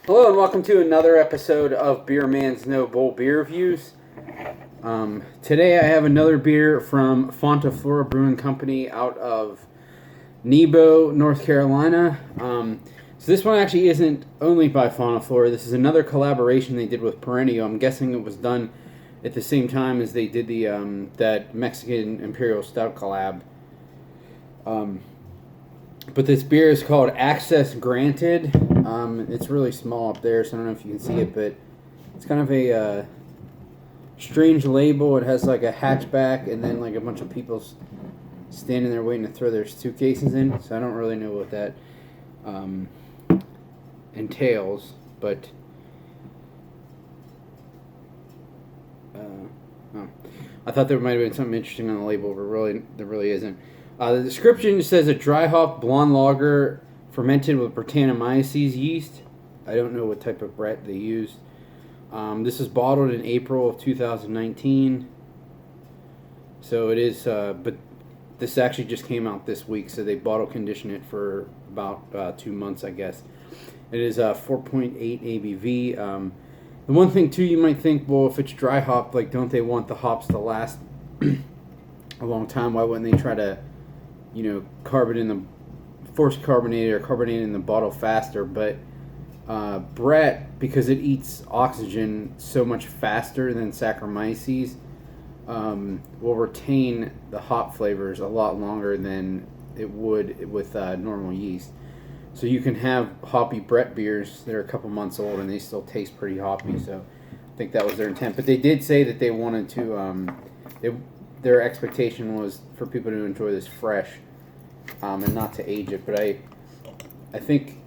Hello and welcome to another episode of Beer Man's No Bull Beer Reviews. Today I have another beer from Fonta, Flora Brewing Company out of Nebo, North Carolina. So this one actually isn't only by Fonta, Flora. This is another collaboration they did with Perennial. I'm guessing it was done at the same time as they did the that Mexican Imperial Stout collab. But this beer is called Access Granted. It's really small up there, so I don't know if you can see it, but it's kind of a strange label. It has like a hatchback and then like a bunch of people standing there waiting to throw their suitcases in, so I don't really know what that entails, but I thought there might have been something interesting on the label, but really there really isn't. The description says a dry hop blonde lager fermented with Brettanomyces yeast. I don't know what type of Brett they used. This is bottled in April of 2019. So it is, but this actually just came out this week, so they bottle conditioned it for about 2 months, I guess. It is 4.8 ABV. The one thing, too, you might think, well, if it's dry hop, like, don't they want the hops to last a long time? Why wouldn't they try to, force carbonate or carbonate in the bottle faster? But Brett, because it eats oxygen so much faster than Saccharomyces, will retain the hop flavors a lot longer than it would with normal yeast. So you can have hoppy Brett beers that are a couple months old and they still taste pretty hoppy. So I think that was their intent. But they did say that they wanted to, their expectation was for people to enjoy this fresh and not to age it. But I think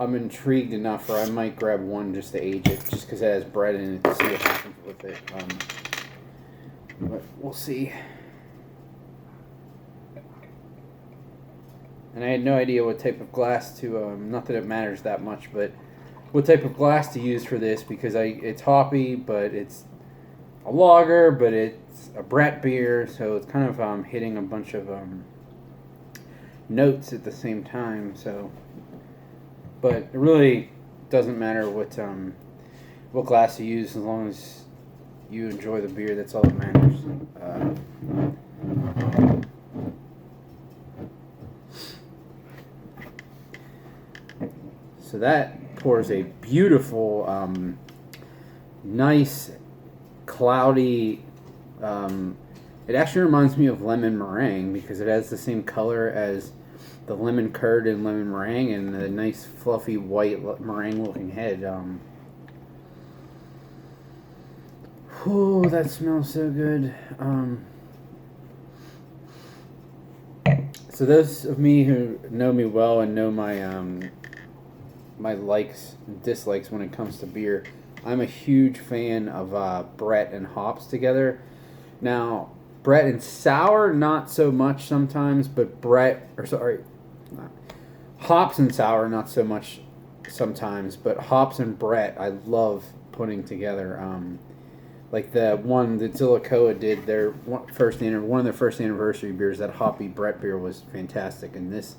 I'm intrigued enough where I might grab one just to age it, just because it has bread in it, to see what happens with it. But we'll see. And I had no idea what type of glass to, not that it matters that much, but what type of glass to use for this, because it's hoppy, but it's a lager, but it's a Brett beer, so it's kind of hitting a bunch of notes at the same time. So, but it really doesn't matter what glass you use, as long as you enjoy the beer. That's all that matters. So that pours a beautiful, nice, cloudy. It actually reminds me of lemon meringue because it has the same color as the lemon curd and lemon meringue, and the nice fluffy white meringue looking head. Oh, that smells so good. So those of me who know me well and know my my likes and dislikes when it comes to beer, I'm a huge fan of Brett and hops together. Now, Brett and sour, not so much sometimes, but hops and sour, not so much sometimes, but hops and Brett, I love putting together. Like the one that Zillicoa did, one of their first anniversary beers, that hoppy Brett beer was fantastic, and this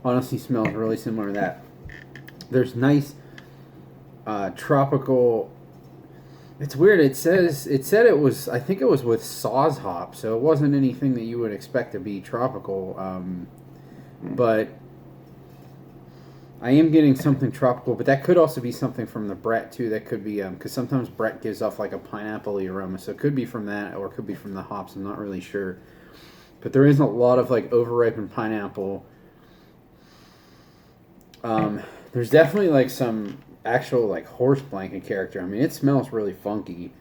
honestly smells really similar to that. There's nice tropical. It's weird. It said it was. I think it was with Saaz hop, so it wasn't anything that you would expect to be tropical. But I am getting something tropical. But that could also be something from the Brett too. That could be because sometimes Brett gives off like a pineapple-y aroma, so it could be from that, or it could be from the hops. I'm not really sure. But there is a lot of like overripened pineapple. There's definitely like some actual like horse blanket character. I mean, it smells really funky,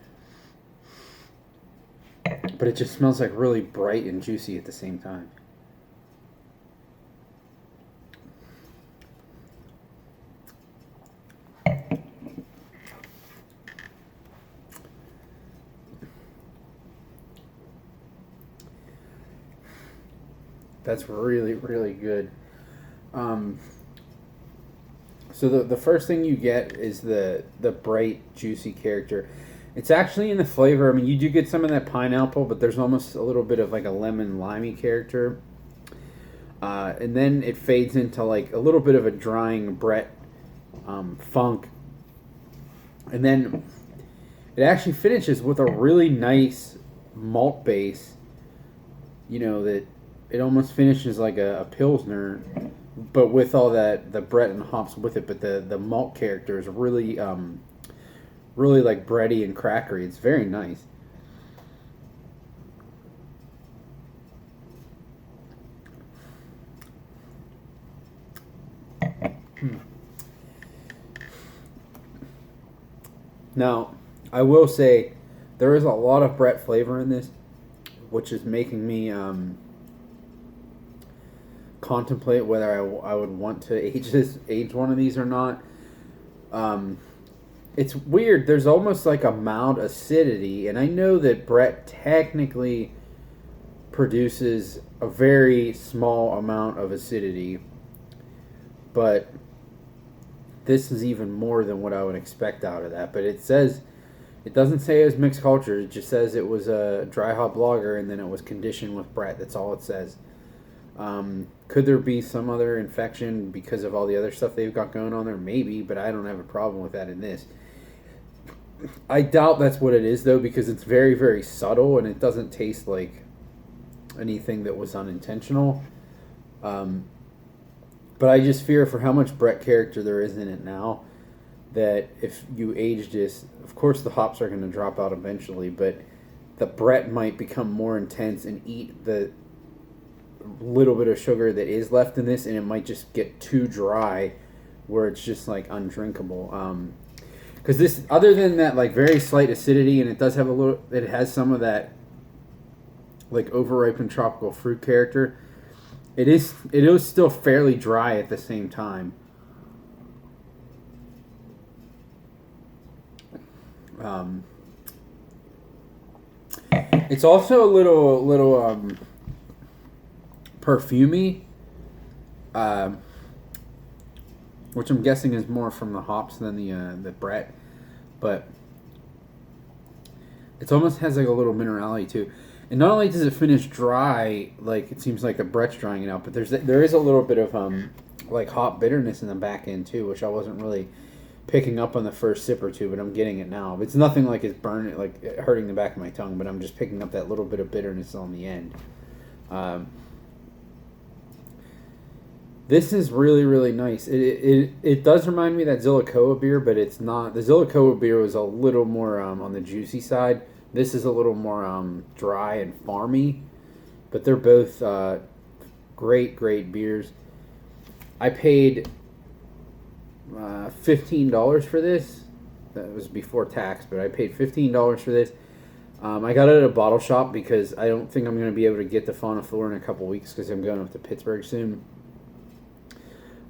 but it just smells like really bright and juicy at the same time. That's really, really good. So the first thing you get is the bright, juicy character. It's actually in the flavor. I mean, you do get some of that pineapple, but there's almost a little bit of like a lemon limey character. And then it fades into like a little bit of a drying Brett funk. And then it actually finishes with a really nice malt base. You know, that it almost finishes like a Pilsner, but with all the Brett and hops with it. But the malt character is really, really like bready and crackery. It's very nice. Now, I will say there is a lot of Brett flavor in this, which is making me contemplate whether I would want to age one of these or not. It's weird. There's almost like a mild acidity, and I know that Brett technically produces a very small amount of acidity, but this is even more than what I would expect out of that. But it doesn't say it was mixed culture. It just says it was a dry hop lager, and then it was conditioned with Brett. That's all it says. Could there be some other infection because of all the other stuff they've got going on there? Maybe, but I don't have a problem with that in this. I doubt that's what it is, though, because it's very, very subtle, and it doesn't taste like anything that was unintentional. But I just fear for how much Brett character there is in it now, that if you age this, of course the hops are going to drop out eventually, but the Brett might become more intense and eat the little bit of sugar that is left in this, and it might just get too dry where it's just like undrinkable. Because this, other than that like very slight acidity, and it does have it has some of that like overripened tropical fruit character, it is still fairly dry at the same time. It's also a little perfumey, which I'm guessing is more from the hops than the Brett, but it almost has like a little minerality too. And not only does it finish dry, like it seems like a Brett's drying it out, but there is a little bit of like hop bitterness in the back end too, which I wasn't really picking up on the first sip or two, but I'm getting it now. It's nothing like it's burning, like hurting the back of my tongue, but I'm just picking up that little bit of bitterness on the end. This is really, really nice. It does remind me of that Zillicoa beer, but it's not. The Zillicoa beer was a little more on the juicy side. This is a little more dry and farmy, but they're both great beers. I paid $15 for this. That was before tax, but I paid $15 for this. I got it at a bottle shop because I don't think I'm going to be able to get the Fonta Flora in a couple weeks because I'm going up to Pittsburgh soon.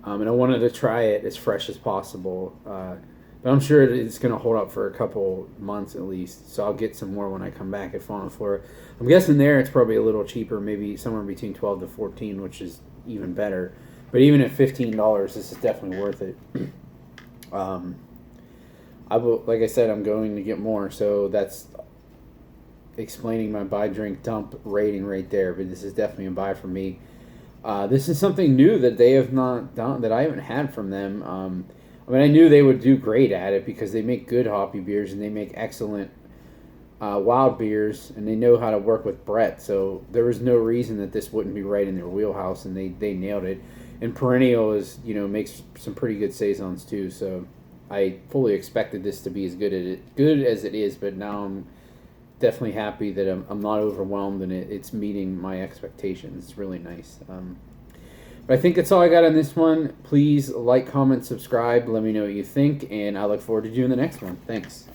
And I wanted to try it as fresh as possible. But I'm sure it's going to hold up for a couple months at least. So I'll get some more when I come back at Fonta Flora. I'm guessing there it's probably a little cheaper, maybe somewhere between 12 to 14, which is even better. But even at $15, this is definitely worth it. I will, like I said, I'm going to get more, so that's explaining my buy, drink, dump rating right there. But this is definitely a buy for me. This is something new that they have not done, that I haven't had from them. I mean, I knew they would do great at it because they make good hoppy beers and they make excellent wild beers, and they know how to work with Brett. So there was no reason that this wouldn't be right in their wheelhouse, and they nailed it. And Perennial makes some pretty good saisons too. So I fully expected this to be as good as it is, but now I'm definitely happy that I'm not overwhelmed and it's meeting my expectations. It's really nice. But I think that's all I got on this one. Please like, comment, subscribe. Let me know what you think, and I look forward to doing the next one. Thanks.